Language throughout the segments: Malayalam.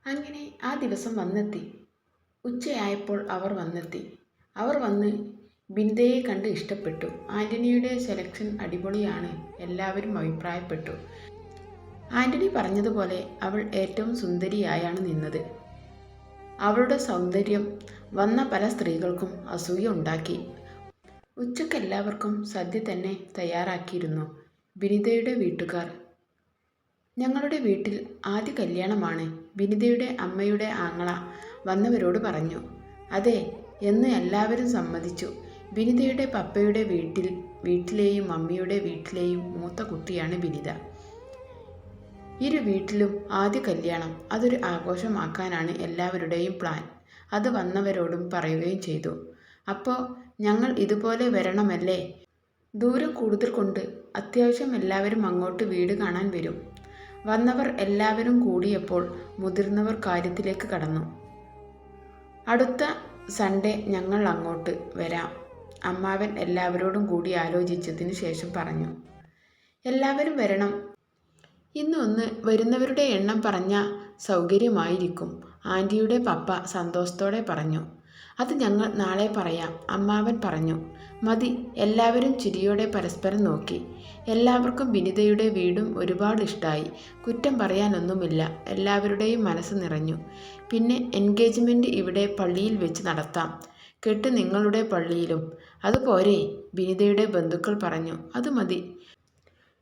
അങ്ങനെ ആ ദിവസം വന്നെത്തി. ഉച്ചയായപ്പോൾ അവർ വന്നെത്തി. അവർ വന്ന് ബിന്ദയെ കണ്ട് ഇഷ്ടപ്പെട്ടു. ആൻ്റണിയുടെ സെലക്ഷൻ അടിപൊളിയാണ്, എല്ലാവരും അഭിപ്രായപ്പെട്ടു. ആൻ്റണി പറഞ്ഞതുപോലെ അവൾ ഏറ്റവും സുന്ദരിയായാണ് നിന്നത്. അവളുടെ സൗന്ദര്യം വന്ന പല സ്ത്രീകൾക്കും അസൂയ ഉണ്ടാക്കി. ഉച്ചയ്ക്ക് എല്ലാവർക്കും സദ്യ തന്നെ തയ്യാറാക്കിയിരുന്നു. ബിനിതയുടെ വീട്ടുകാർ ഞങ്ങളുടെ വീട്ടിൽ ആദ്യ കല്യാണമാണ്, ബിനിതയുടെ അമ്മയുടെ ആങ്ങള വന്നവരോട് പറഞ്ഞു. അതെ എന്ന് എല്ലാവരും സമ്മതിച്ചു. ബിനിതയുടെ പപ്പയുടെ വീട്ടിലെയും മമ്മിയുടെ വീട്ടിലെയും മൂത്ത കുട്ടിയാണ് ബിനിത. ഇരു വീട്ടിലും ആദ്യ കല്യാണം, അതൊരു ആഘോഷമാക്കാനാണ് എല്ലാവരുടെയും പ്ലാൻ. അത് വന്നവരോടും പറയുകയും ചെയ്തു. അപ്പോൾ ഞങ്ങൾ ഇതുപോലെ വരണമല്ലേ? ദൂരം കൂടുതൽ കൊണ്ട് അത്യാവശ്യം എല്ലാവരും അങ്ങോട്ട് വീട് കാണാൻ വരും. വന്നവർ എല്ലാവരും കൂടിയപ്പോൾ മുതിർന്നവർ കാര്യത്തിലേക്ക് കടന്നു. അടുത്ത സൺഡേ ഞങ്ങൾ അങ്ങോട്ട് വരാം, അമ്മാവൻ എല്ലാവരോടും കൂടി ആലോചിച്ചതിന് ശേഷം പറഞ്ഞു. എല്ലാവരും വരണം. ഇന്ന് വരുന്നവരുടെ എണ്ണം പറഞ്ഞ സൗകര്യമായിരിക്കും, ആൻറ്റിയുടെ പപ്പ സന്തോഷത്തോടെ പറഞ്ഞു. അത് ഞങ്ങൾ നാളെ പറയാം, അമ്മാവൻ പറഞ്ഞു. മതി. എല്ലാവരും ചിരിയോടെ പരസ്പരം നോക്കി. എല്ലാവർക്കും ബിനിതയുടെ വീടും ഒരുപാട് ഇഷ്ടമായി. കുറ്റം പറയാനൊന്നുമില്ല. എല്ലാവരുടെയും മനസ്സ് നിറഞ്ഞു. പിന്നെ എൻഗേജ്മെൻറ്റ് ഇവിടെ പള്ളിയിൽ വെച്ച് നടത്താം, കെട്ട് നിങ്ങളുടെ പള്ളിയിലും. അതുപോരെ? ബിനിതയുടെ ബന്ധുക്കൾ പറഞ്ഞു. അത് മതി.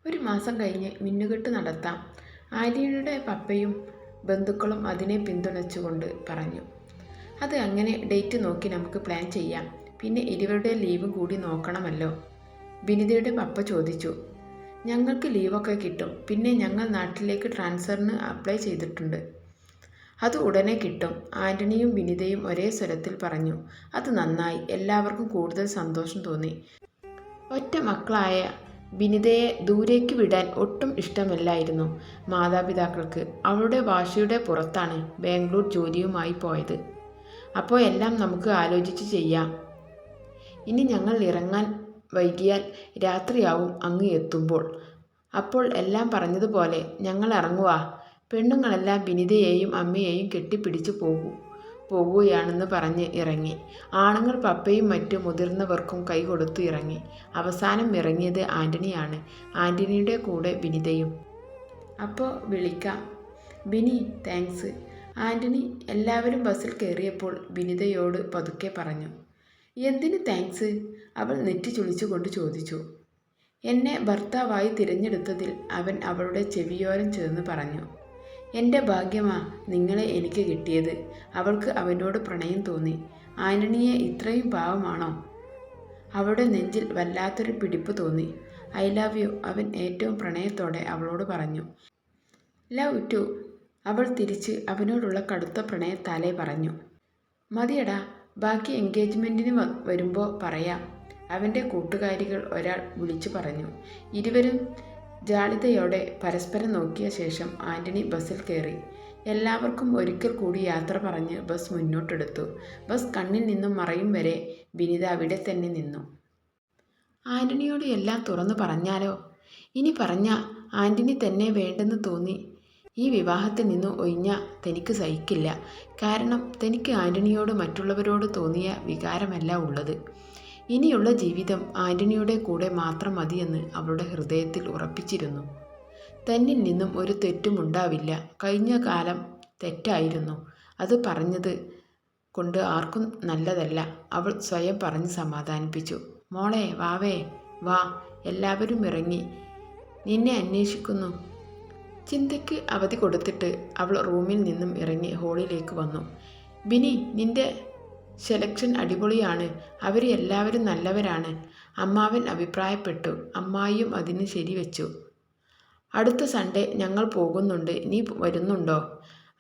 ഒരു മാസം കഴിഞ്ഞ് മിന്നുകെട്ട് നടത്താം, ആര്യയുടെ പപ്പയും ബന്ധുക്കളും അതിനെ പിന്തുണച്ചുകൊണ്ട് പറഞ്ഞു. അത് അങ്ങനെ ഡേറ്റ് നോക്കി നമുക്ക് പ്ലാൻ ചെയ്യാം. പിന്നെ ഇരുവരുടെ ലീവും കൂടി നോക്കണമല്ലോ, ബിനിതയുടെ പപ്പ ചോദിച്ചു. ഞങ്ങൾക്ക് ലീവൊക്കെ കിട്ടും. പിന്നെ ഞങ്ങൾ നാട്ടിലേക്ക് ട്രാൻസ്ഫറിന് അപ്ലൈ ചെയ്തിട്ടുണ്ട്, അത് ഉടനെ കിട്ടും, ആൻ്റണിയും ബിനിതയും ഒരേ സ്വരത്തിൽ പറഞ്ഞു. അത് നന്നായി. എല്ലാവർക്കും കൂടുതൽ സന്തോഷം തോന്നി. ഒറ്റ മക്കളായ ബിനിതയെ ദൂരേക്ക് വിടാൻ ഒട്ടും ഇഷ്ടമല്ലായിരുന്നു മാതാപിതാക്കൾക്ക്. അവളുടെ വാശിയുടെ പുറത്താണ് ബാംഗ്ലൂർ ജോലിയുമായി പോയത്. അപ്പോൾ എല്ലാം നമുക്ക് ആലോചിച്ച് ചെയ്യാം. ഇനി ഞങ്ങൾ ഇറങ്ങാൻ വൈകിയാൽ രാത്രിയാവും അങ്ങ് എത്തുമ്പോൾ. അപ്പോൾ എല്ലാം പറഞ്ഞതുപോലെ ഞങ്ങൾ ഇറങ്ങുക. പെണ്ണുങ്ങളെല്ലാം ബിനിതയെയും അമ്മയെയും കെട്ടിപ്പിടിച്ച് പോകുകയാണെന്ന് പറഞ്ഞ് ഇറങ്ങി. ആണുങ്ങൾ പപ്പയും മറ്റു മുതിർന്നവർക്കും കൈ കൊടുത്തു ഇറങ്ങി. അവസാനം ഇറങ്ങിയത് ആൻ്റണിയാണ്, ആൻ്റണിയുടെ കൂടെ ബിനിതയും. അപ്പോൾ വിളിക്കാം ബിനി. താങ്ക്സ്. ആൻ്റണി എല്ലാവരും ബസ്സിൽ കയറിയപ്പോൾ ബിനിതയോട് പതുക്കെ പറഞ്ഞു. എന്തിന് താങ്ക്സ്? അവൾ നെറ്റി ചുളിച്ചുകൊണ്ട് ചോദിച്ചു. എന്നെ ഭർത്താവായി തിരഞ്ഞെടുത്തതിൽ അവൻ അവളുടെ ചെവിയോരം ചേർന്ന് പറഞ്ഞു. എൻ്റെ ഭാഗ്യമാ നിങ്ങളെ എനിക്ക് കിട്ടിയത്. അവൾക്ക് അവനോട് പ്രണയം തോന്നി. ആൻ്റണിയെ ഇത്രയും പാവമാണോ? അവളുടെ നെഞ്ചിൽ വല്ലാത്തൊരു പിടിപ്പ് തോന്നി. ഐ ലവ് യു, അവൻ ഏറ്റവും പ്രണയത്തോടെ അവളോട് പറഞ്ഞു. ലവ് ടു, അവൾ തിരിച്ച് അവനോടുള്ള കടുത്ത പ്രണയത്താലെ പറഞ്ഞു. മതിയടാ, ബാക്കി എൻഗേജ്മെൻറ്റിന് വരുമ്പോൾ പറയാം, അവൻ്റെ കൂട്ടുകാരികൾ ഒരാൾ വിളിച്ചു പറഞ്ഞു. ഇരുവരും ജാളിതയോടെ പരസ്പരം നോക്കിയ ശേഷം ആൻ്റണി ബസ്സിൽ കയറി. എല്ലാവർക്കും ഒരിക്കൽ കൂടി യാത്ര പറഞ്ഞ് ബസ് മുന്നോട്ടെടുത്തു. ബസ് കണ്ണിൽ നിന്നും മറയും വരെ ബിനിത അവിടെ തന്നെ നിന്നു. ആൻ്റണിയോട് എല്ലാം തുറന്നു പറഞ്ഞാലോ? ഇനി പറഞ്ഞ ആൻ്റണി തന്നെ വേണ്ടെന്ന് തോന്നി. ഈ വിവാഹത്തിൽ നിന്ന് ഒഴിഞ്ഞ തനിക്ക് സഹിക്കില്ല. കാരണം തനിക്ക് ആൻ്റണിയോട് മറ്റുള്ളവരോട് തോന്നിയ വികാരമല്ല ഉള്ളത്. ഇനിയുള്ള ജീവിതം ആൻ്റണിയുടെ കൂടെ മാത്രം മതിയെന്ന് അവളുടെ ഹൃദയത്തിൽ ഉറപ്പിച്ചിരുന്നു. തന്നിൽ നിന്നും ഒരു തെറ്റുമുണ്ടാവില്ല. കഴിഞ്ഞ കാലം തെറ്റായിരുന്നു, അത് പറഞ്ഞത് കൊണ്ട് ആർക്കും നല്ലതല്ല, അവൾ സ്വയം പറഞ്ഞ് സമാധാനിപ്പിച്ചു. മോളെ വാവേ വാ, എല്ലാവരും ഇറങ്ങി, നിന്നെ അന്വേഷിക്കുന്നു. ചിന്തയ്ക്ക് അവധി കൊടുത്തിട്ട് അവൾ റൂമിൽ നിന്നും ഇറങ്ങി ഹാളിലേക്ക് വന്നു. ബിനി, നിന്റെ സെലക്ഷൻ അടിപൊളിയാണ്, അവർ എല്ലാവരും നല്ലവരാണ്, അമ്മാവൻ അഭിപ്രായപ്പെട്ടു. അമ്മായിയും അതിന് ശരിവെച്ചു. അടുത്ത സൺഡേ ഞങ്ങൾ പോകുന്നുണ്ട്, നീ വരുന്നുണ്ടോ?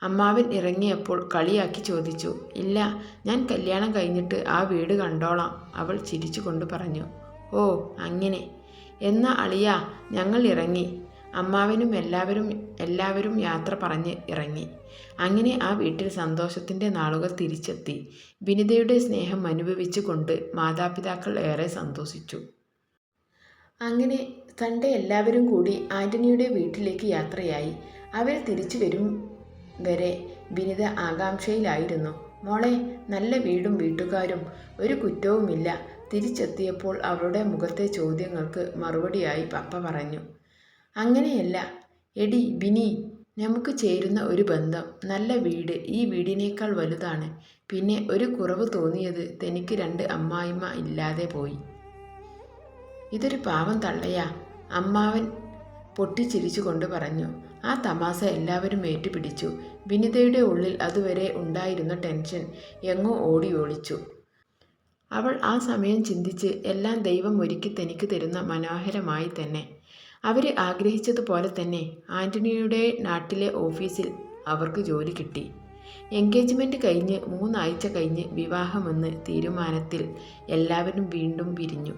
അമ്മാവൻ ഇറങ്ങിയപ്പോൾ കളിയാക്കി ചോദിച്ചു. ഇല്ല, ഞാൻ കല്യാണം കഴിഞ്ഞിട്ട് ആ വീട് കണ്ടോളാം, അവൾ ചിരിച്ചുകൊണ്ട് പറഞ്ഞു. ഓ അങ്ങനെ. എന്നാ അളിയാ, ഞങ്ങൾ ഇറങ്ങി. അമ്മാവനും എല്ലാവരും യാത്ര പറഞ്ഞ് ഇറങ്ങി. അങ്ങനെ ആ വീട്ടിൽ സന്തോഷത്തിൻ്റെ നാളുകൾ തിരിച്ചെത്തി. ബിനിതയുടെ സ്നേഹം അനുഭവിച്ചു കൊണ്ട് മാതാപിതാക്കൾ ഏറെ സന്തോഷിച്ചു. അങ്ങനെ സൺഡേ എല്ലാവരും കൂടി ആൻ്റണിയുടെ വീട്ടിലേക്ക് യാത്രയായി. അവർ തിരിച്ചു വരും വരെ വിനിത ആകാംക്ഷയിലായിരുന്നു. മോളെ, നല്ല വീടും വീട്ടുകാരും, ഒരു കുറ്റവുമില്ല. തിരിച്ചെത്തിയപ്പോൾ അവളുടെ മുഖത്തെ ചോദ്യങ്ങൾക്ക് മറുപടിയായി പപ്പ പറഞ്ഞു. അങ്ങനെയല്ല എടി ബിനി, നമുക്ക് ചേരുന്ന ഒരു ബന്ധം, നല്ല വീട്, ഈ വീടിനേക്കാൾ വലുതാണ്. പിന്നെ ഒരു കുറവ് തോന്നിയത് തനിക്ക് 2 അമ്മായിമ്മ ഇല്ലാതെ പോയി. ഇതൊരു പാവം തള്ളയാ, അമ്മാവൻ പൊട്ടിച്ചിരിച്ചുകൊണ്ട് പറഞ്ഞു. ആ തമാശ എല്ലാവരും ഏറ്റുപിടിച്ചു. വിനിതയുടെ ഉള്ളിൽ അതുവരെ ഉണ്ടായിരുന്ന ടെൻഷൻ എങ്ങോ ഓടി ഒളിച്ചു. അവൾ ആ സമയം ചിന്തിച്ച്, എല്ലാം ദൈവം ഒരുക്കി തനിക്ക് തരുന്ന മനോഹരമായി തന്നെ. അവർ ആഗ്രഹിച്ചതുപോലെ തന്നെ ആൻ്റണിയുടെ നാട്ടിലെ ഓഫീസിൽ അവർക്ക് ജോലി കിട്ടി. എൻഗേജ്മെൻറ്റ് കഴിഞ്ഞ് 3 ആഴ്ച കഴിഞ്ഞ് വിവാഹമെന്ന് തീരുമാനത്തിൽ എല്ലാവരും വീണ്ടും പിരിഞ്ഞു.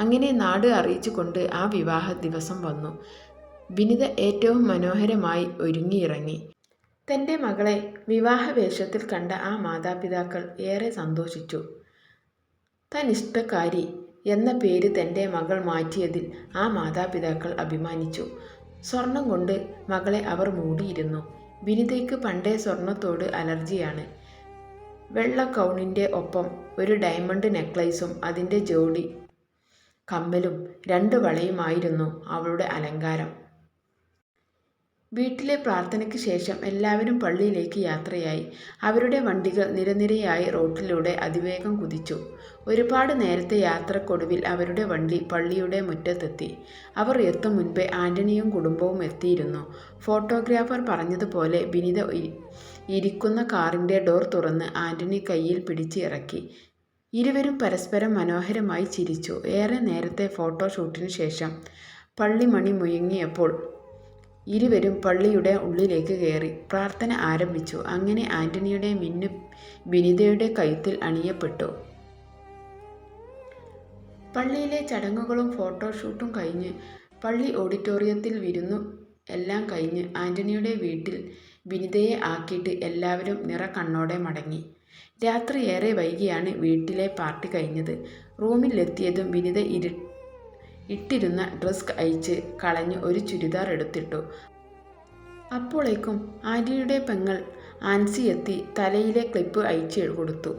അങ്ങനെ നാട് അറിയിച്ചുകൊണ്ട് ആ വിവാഹ ദിവസം വന്നു. വിനിത ഏറ്റവും മനോഹരമായി ഒരുങ്ങിയിറങ്ങി. തൻ്റെ മകളെ വിവാഹവേഷത്തിൽ കണ്ട ആ മാതാപിതാക്കൾ ഏറെ സന്തോഷിച്ചു. തനിഷ്ടക്കാരി എന്ന പേര് തൻ്റെ മകൾ മാറ്റിയതിൽ ആ മാതാപിതാക്കൾ അഭിമാനിച്ചു. സ്വർണം കൊണ്ട് മകളെ അവർ മൂടിയിരുന്നു. വിനിതയ്ക്ക് പണ്ടേ സ്വർണത്തോട് അലർജിയാണ്. വെള്ള ഗൗണിൻ്റെ ഒപ്പം ഒരു ഡയമണ്ട് നെക്ലേസും അതിൻ്റെ ജോഡി കമ്മലും 2 വളയുമായിരുന്നു അവളുടെ അലങ്കാരം. വീട്ടിലെ പ്രാർത്ഥനയ്ക്ക് ശേഷം എല്ലാവരും പള്ളിയിലേക്ക് യാത്രയായി. അവരുടെ വണ്ടികൾ നിരനിരയായി റോട്ടിലൂടെ അതിവേഗം കുതിച്ചു. ഒരുപാട് നേരത്തെ യാത്രക്കൊടുവിൽ അവരുടെ വണ്ടി പള്ളിയുടെ മുറ്റത്തെത്തി. അവർ എത്തും മുൻപേ ആൻ്റണിയും കുടുംബവും എത്തിയിരുന്നു. ഫോട്ടോഗ്രാഫർ പറഞ്ഞതുപോലെ വിനിത ഇരിക്കുന്ന കാറിൻ്റെ ഡോർ തുറന്ന് ആൻ്റണി കയ്യിൽ പിടിച്ച് ഇറക്കി. ഇരുവരും പരസ്പരം മനോഹരമായി ചിരിച്ചു. ഏറെ നേരത്തെ ഫോട്ടോഷൂട്ടിന് ശേഷം പള്ളിമണി മുഴങ്ങിയപ്പോൾ ഇരുവരും പള്ളിയുടെ ഉള്ളിലേക്ക് കയറി. പ്രാർത്ഥന ആരംഭിച്ചു. അങ്ങനെ ആൻ്റണിയുടെ മിന്നു വിനിതയുടെ കഴുത്തിൽ അണിയപ്പെട്ടു. പള്ളിയിലെ ചടങ്ങുകളും ഫോട്ടോഷൂട്ടും കഴിഞ്ഞ് പള്ളി ഓഡിറ്റോറിയത്തിൽ വിരുന്നു എല്ലാം കഴിഞ്ഞ് ആൻ്റണിയുടെ വീട്ടിൽ വിനിതയെ ആക്കിയിട്ട് എല്ലാവരും നിറകണ്ണോടെ മടങ്ങി. രാത്രി ഏറെ വൈകിയാണ് വീട്ടിലെ പാർട്ടി കഴിഞ്ഞത്. റൂമിലെത്തിയതും വിനിത ഇട്ടിരുന്ന ഡ്രസ് അഴിച്ച് കളഞ്ഞ് ഒരു ചുരിദാർ എടുത്തിട്ടു. അപ്പോഴേക്കും ആൻ്റിയുടെ പെങ്ങൾ ആൻസി എത്തി തലയിലെ ക്ലിപ്പ് അഴിച്ച് കൊടുത്തു.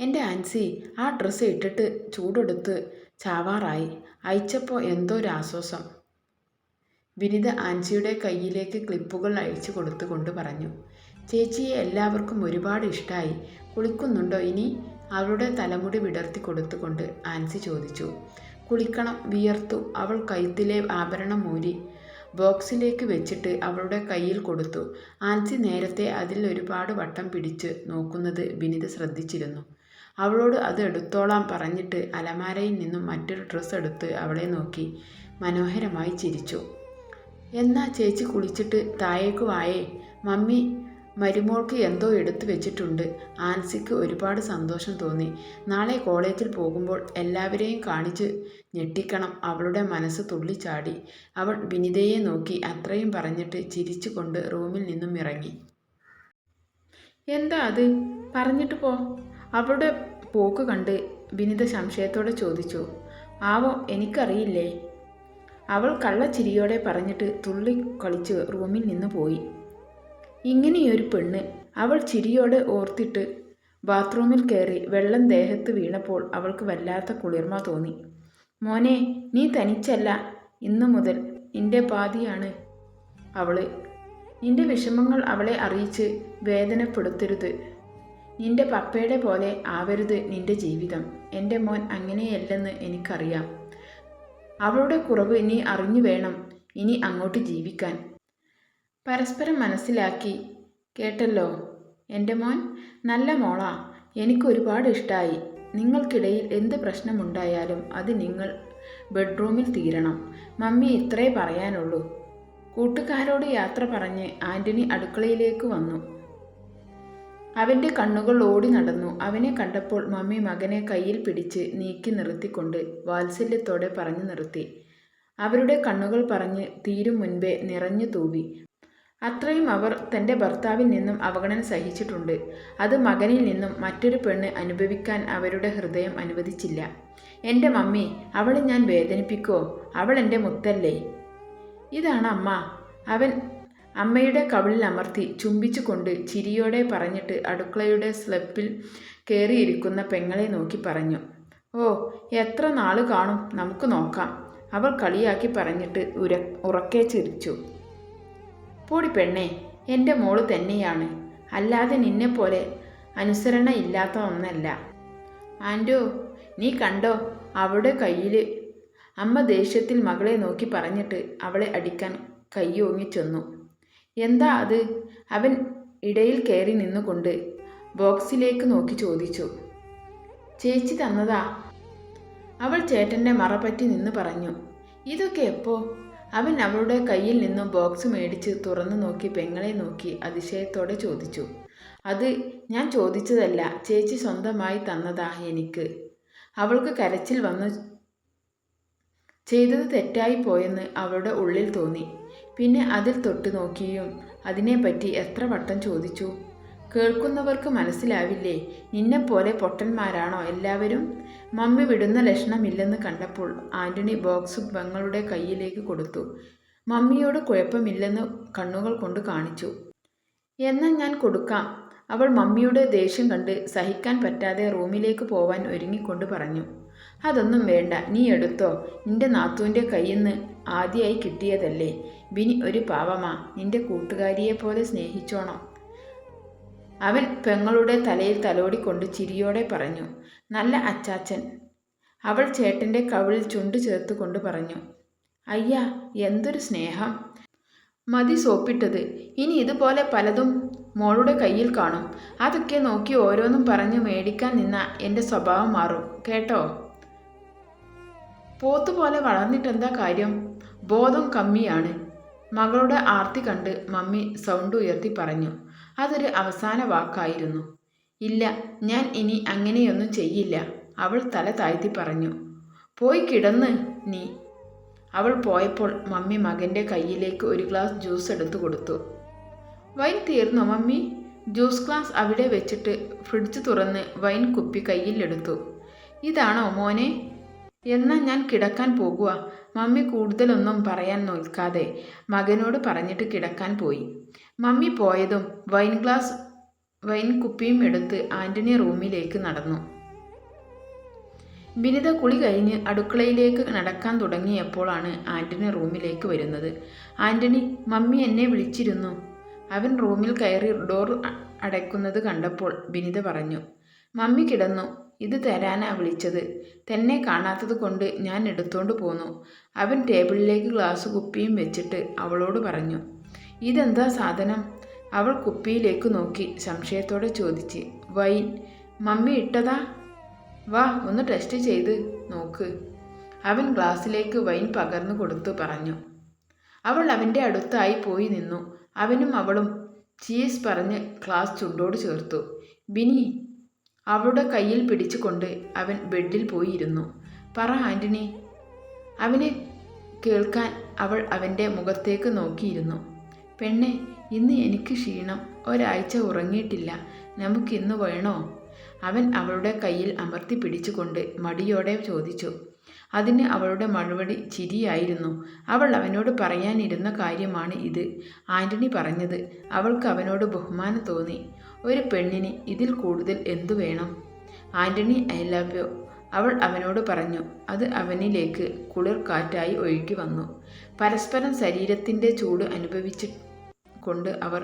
എൻ്റെ ആൻസി, ആ ഡ്രസ്സ് ഇട്ടിട്ട് ചൂടെടുത്ത് ചാവാറായി. അയച്ചപ്പോൾ എന്തോ ഒരാശ്വാസം. വിനിത ആൻസിയുടെ കയ്യിലേക്ക് ക്ലിപ്പുകൾ അഴിച്ചു കൊടുത്തുകൊണ്ട് പറഞ്ഞു. ചേച്ചിയെ എല്ലാവർക്കും ഒരുപാട് ഇഷ്ടമായി. കുളിക്കുന്നുണ്ടോ ഇനി? അവളുടെ തലമുടി വിടർത്തി കൊടുത്തുകൊണ്ട് ആൻസി ചോദിച്ചു. കുളിക്കണം, വിയർത്തു. അവൾ കഴുത്തിലെ ആഭരണം മൂരി ബോക്സിലേക്ക് വെച്ചിട്ട് അവളുടെ കയ്യിൽ കൊടുത്തു. ആൻസി നേരത്തെ അതിൽ ഒരുപാട് വട്ടം പിടിച്ച് നോക്കുന്നത് വിനിത ശ്രദ്ധിച്ചിരുന്നു. അവളോട് അത് എടുത്തോളാൻ പറഞ്ഞിട്ട് അലമാരയിൽ നിന്നും മറ്റൊരു ഡ്രസ്സ് എടുത്ത് അവളെ നോക്കി മനോഹരമായി ചിരിച്ചു. എന്നാ ചേച്ചി കുളിച്ചിട്ട് താഴേക്ക് വായേ, മമ്മി മരുമോൾക്ക് എന്തോ എടുത്തു വെച്ചിട്ടുണ്ട്. ആൻസിക്ക് ഒരുപാട് സന്തോഷം തോന്നി. നാളെ കോളേജിൽ പോകുമ്പോൾ എല്ലാവരെയും കാണിച്ച് ഞെട്ടിക്കണം. അവളുടെ മനസ്സ് തുള്ളിച്ചാടി. അവൾ വിനിതയെ നോക്കി അത്രയും പറഞ്ഞിട്ട് ചിരിച്ചുകൊണ്ട് റൂമിൽ നിന്നും ഇറങ്ങി. എന്താ അത്? പറഞ്ഞിട്ട് പോ. അവളുടെ പോക്ക് കണ്ട് വിനിത സംശയത്തോടെ ചോദിച്ചു. ആവോ, എനിക്കറിയില്ലേ. അവൾ കള്ളച്ചിരിയോടെ പറഞ്ഞിട്ട് തുള്ളി കളിച്ച് റൂമിൽ നിന്ന് പോയി. ഇങ്ങനെയൊരു പെണ്ണ്, അവൾ ചിരിയോടെ ഓർത്തിട്ട് ബാത്റൂമിൽ കയറി. വെള്ളം ദേഹത്ത് വീണപ്പോൾ അവൾക്ക് വല്ലാത്ത കുളിർമ തോന്നി. മോനെ, നീ തനിച്ചല്ല. ഇന്നു മുതൽ നിന്റെ പാതിയാണ് അവള്. നിന്റെ വിഷമങ്ങൾ അവളെ അറിയിച്ച് വേദനപ്പെടുത്തരുത്. നിന്റെ പപ്പയുടെ പോലെ ആവരുത് നിന്റെ ജീവിതം. എൻ്റെ മോൻ അങ്ങനെയല്ലെന്ന് എനിക്കറിയാം. അവളുടെ കുറവ് നീ അറിഞ്ഞു വേണം ഇനി അങ്ങോട്ട് ജീവിക്കാൻ. പരസ്പരം മനസ്സിലാക്കി. കേട്ടല്ലോ എൻ്റെ മോൻ? നല്ല മോളാ. എനിക്കൊരുപാട് ഇഷ്ടമായി. നിങ്ങൾക്കിടയിൽ എന്ത് പ്രശ്നമുണ്ടായാലും അത് നിങ്ങൾ ബെഡ്റൂമിൽ തീരണം. മമ്മി ഇത്രേ പറയാനുള്ളൂ. കൂട്ടുകാരോട് യാത്ര പറഞ്ഞ് ആൻ്റണി അടുക്കളയിലേക്ക് വന്നു. അവൻ്റെ കണ്ണുകൾ ഓടി നടന്നു. അവനെ കണ്ടപ്പോൾ മമ്മി മകനെ കയ്യിൽ പിടിച്ച് നീക്കി നിർത്തിക്കൊണ്ട് വാത്സല്യത്തോടെ പറഞ്ഞു നിർത്തി. അവരുടെ കണ്ണുകൾ പറഞ്ഞ് തീരും മുൻപേ നിറഞ്ഞു തൂവി. അത്രയും അവർ തൻ്റെ ഭർത്താവിൽ നിന്നും അവഗണന സഹിച്ചിട്ടുണ്ട്. അത് മകനിൽ നിന്നും മറ്റൊരു പെണ്ണ് അനുഭവിക്കാൻ അവരുടെ ഹൃദയം അനുവദിച്ചില്ല. എൻ്റെ മമ്മി, അവളെ ഞാൻ വേദനിപ്പിക്കോ? അവൾ എൻ്റെ മുത്തല്ലേ. ഇതാണ് അമ്മ. അവൻ അമ്മയുടെ കവിളിൽ അമർത്തി ചുംബിച്ചുകൊണ്ട് ചിരിയോടെ പറഞ്ഞിട്ട് അടുക്കളയുടെ സ്ലെപ്പിൽ കയറിയിരിക്കുന്ന പെങ്ങളെ നോക്കി പറഞ്ഞു. ഓ, എത്ര നാള് കാണും, നമുക്ക് നോക്കാം. അവൾ കളിയാക്കി പറഞ്ഞിട്ട് ഉറക്കെ ചിരിച്ചു. പോടി പെണ്ണേ, എൻ്റെ മോള് തന്നെയാണ്, അല്ലാതെ നിന്നെപ്പോലെ അനുസരണ ഇല്ലാത്ത ഒന്നല്ല. ആൻറ്റോ, നീ കണ്ടോ അവളുടെ കയ്യിൽ? അമ്മ ദേഷ്യത്തിൽ മകളെ നോക്കി പറഞ്ഞിട്ട് അവളെ അടിക്കാൻ കൈയോങ്ങി ചെന്നു. എന്താ അത്? അവൻ ഇടയിൽ കയറി നിന്നുകൊണ്ട് ബോക്സിലേക്ക് നോക്കി ചോദിച്ചു. ചേച്ചി തന്നതാ. അവൾ ചേട്ടൻ്റെ മറപറ്റി നിന്ന് പറഞ്ഞു. ഇതൊക്കെ എപ്പോ? അവൻ അവളുടെ കയ്യിൽ നിന്നും ബോക്സ് മേടിച്ച് തുറന്നു നോക്കി പെങ്ങളെ നോക്കി അതിശയത്തോടെ ചോദിച്ചു. അത് ഞാൻ ചോദിച്ചതല്ല, ചേച്ചി സ്വന്തമായി തന്നതാ എനിക്ക്. അവൾക്ക് കരച്ചിൽ വന്നു. ചെയ്തത് തെറ്റായി പോയെന്ന് അവളുടെ ഉള്ളിൽ തോന്നി. പിന്നെ അതിൽ തൊട്ട് നോക്കിയും അതിനെപ്പറ്റി എത്ര വട്ടം ചോദിച്ചു. കേൾക്കുന്നവർക്ക് മനസ്സിലാവില്ലേ, നിന്നെപ്പോലെ പൊട്ടന്മാരാണോ എല്ലാവരും? മമ്മി വിടുന്ന ലക്ഷണമില്ലെന്ന് കണ്ടപ്പോൾ ആൻ്റണി ബോക്സ് പെങ്ങളുടെ കയ്യിലേക്ക് കൊടുത്തു. മമ്മിയോട് കുഴപ്പമില്ലെന്ന് കണ്ണുകൾ കൊണ്ട് കാണിച്ചു. എന്നാൽ ഞാൻ കൊടുക്കാം. അവൾ മമ്മിയുടെ ദേഷ്യം കണ്ട് സഹിക്കാൻ പറ്റാതെ റൂമിലേക്ക് പോവാൻ ഒരുങ്ങിക്കൊണ്ട് പറഞ്ഞു. അതൊന്നും വേണ്ട, നീ എടുത്തോ. നിന്റെ നാത്തൂൻ്റെ കയ്യിൽ നിന്ന് ആദ്യമായി കിട്ടിയതല്ലേ. ബിനി ഒരു പാവമാ, നിന്റെ കൂട്ടുകാരിയെപ്പോലെ സ്നേഹിച്ചോണം. അവൻ പെങ്ങളുടെ തലയിൽ തലോടിക്കൊണ്ട് ചിരിയോടെ പറഞ്ഞു. നല്ല അച്ചാച്ചൻ. അവൾ ചേട്ടൻ്റെ കവിളിൽ ചുണ്ട് ചേർത്ത് കൊണ്ട് പറഞ്ഞു. അയ്യാ, എന്തൊരു സ്നേഹം. മതി സോപ്പിട്ടത്. ഇനി ഇതുപോലെ പലതും മോളുടെ കയ്യിൽ കാണും. അതൊക്കെ നോക്കി ഓരോന്നും പറഞ്ഞു മേടിക്കാൻ നിന്ന എൻ്റെ സ്വഭാവം മാറും കേട്ടോ. പോത്തുപോലെ വളർന്നിട്ടെന്താ കാര്യം? ബോധം കമ്മിയാണ്. മകളുടെ ആർത്തി കണ്ട് മമ്മി സൗണ്ട് ഉയർത്തി പറഞ്ഞു. അതൊരു അവസാന വാക്കായിരുന്നു. ഇല്ല, ഞാൻ ഇനി അങ്ങനെയൊന്നും ചെയ്യില്ല. അവൾ തല താഴ്ത്തി പറഞ്ഞു. പോയി കിടന്ന് നീ. അവൾ പോയപ്പോൾ മമ്മി മകൻ്റെ കയ്യിലേക്ക് ഒരു ഗ്ലാസ് ജ്യൂസ് എടുത്തു കൊടുത്തു. വൈൻ തീർന്നോ മമ്മി? ജ്യൂസ് ഗ്ലാസ് അവിടെ വെച്ചിട്ട് ഫ്രിഡ്ജ് തുറന്ന് വൈൻ കുപ്പി കയ്യിലെടുത്തു. ഇതാണോ മോനെ? എന്നാൽ ഞാൻ കിടക്കാൻ പോകുക. മമ്മി കൂടുതലൊന്നും പറയാൻ നോക്കാതെ മകനോട് പറഞ്ഞിട്ട് കിടക്കാൻ പോയി. മമ്മി പോയതും വൈൻ കുപ്പിയും എടുത്ത് ആൻ്റണി റൂമിലേക്ക് നടന്നു. ബിനിത കുളി കഴിഞ്ഞ് അടുക്കളയിലേക്ക് നടക്കാൻ തുടങ്ങിയപ്പോഴാണ് ആൻ്റണി റൂമിലേക്ക് വരുന്നത്. ആൻ്റണി, മമ്മി എന്നെ വിളിച്ചിരുന്നു. അവൻ റൂമിൽ കയറി ഡോർ അടയ്ക്കുന്നത് കണ്ടപ്പോൾ ബിനിത പറഞ്ഞു. മമ്മി കിടന്നു. ഇത് തരാനാ വിളിച്ചത്. തന്നെ കാണാത്തത് കൊണ്ട് ഞാൻ എടുത്തോണ്ട് പോന്നു. അവൻ ടേബിളിലേക്ക് ഗ്ലാസ് കുപ്പിയും വെച്ചിട്ട് അവളോട് പറഞ്ഞു. ഇതെന്താ സാധനം? അവൾ കുപ്പിയിലേക്ക് നോക്കി സംശയത്തോടെ ചോദിച്ച്. വൈൻ. മമ്മി ഇട്ടതാ? വാ, ഒന്ന് ടെസ്റ്റ് ചെയ്ത് നോക്ക്. അവൻ ഗ്ലാസ്സിലേക്ക് വൈൻ പകർന്നു കൊടുത്തു പറഞ്ഞു. അവൾ അവൻ്റെ അടുത്തായി പോയി നിന്നു. അവനും അവളും ചീസ് പറഞ്ഞ് ഗ്ലാസ് ചുണ്ടോട് ചേർത്തു. ബിനി. അവളുടെ കയ്യിൽ പിടിച്ചുകൊണ്ട് അവൻ ബെഡിൽ പോയി ഇരുന്നു. പറ ആൻ്റണി. അവനെ കേൾക്കാൻ അവൾ അവൻ്റെ മുഖത്തേക്ക് നോക്കിയിരുന്നു. പെണ്ണെ, ഇന്ന് എനിക്ക് ക്ഷീണം. ഒരാഴ്ച ഉറങ്ങിയിട്ടില്ല. നമുക്കിന്ന് വേണോ? അവൻ അവളുടെ കയ്യിൽ അമർത്തി പിടിച്ചുകൊണ്ട് മടിയോടെ ചോദിച്ചു. അതിന് അവളുടെ മറുപടി ചിരിയായിരുന്നു. അവൾ അവനോട് പറയാനിരുന്ന കാര്യമാണ് ഇത്. ആൻ്റണി പറഞ്ഞത് അവൾക്ക് അവനോട് ബഹുമാനം തോന്നി. ഒരു പെണ്ണിന് ഇതിൽ കൂടുതൽ എന്തു വേണം? ആൻ്റണി, ഐ ലവ് യു, അവൾ അവനോട് പറഞ്ഞു. അത് അവനിലേക്ക് കുളിർ കാറ്റായി ഒഴുകി വന്നു. പരസ്പരം ശരീരത്തിൻ്റെ ചൂട് അനുഭവിച്ചു കൊണ്ട് അവർ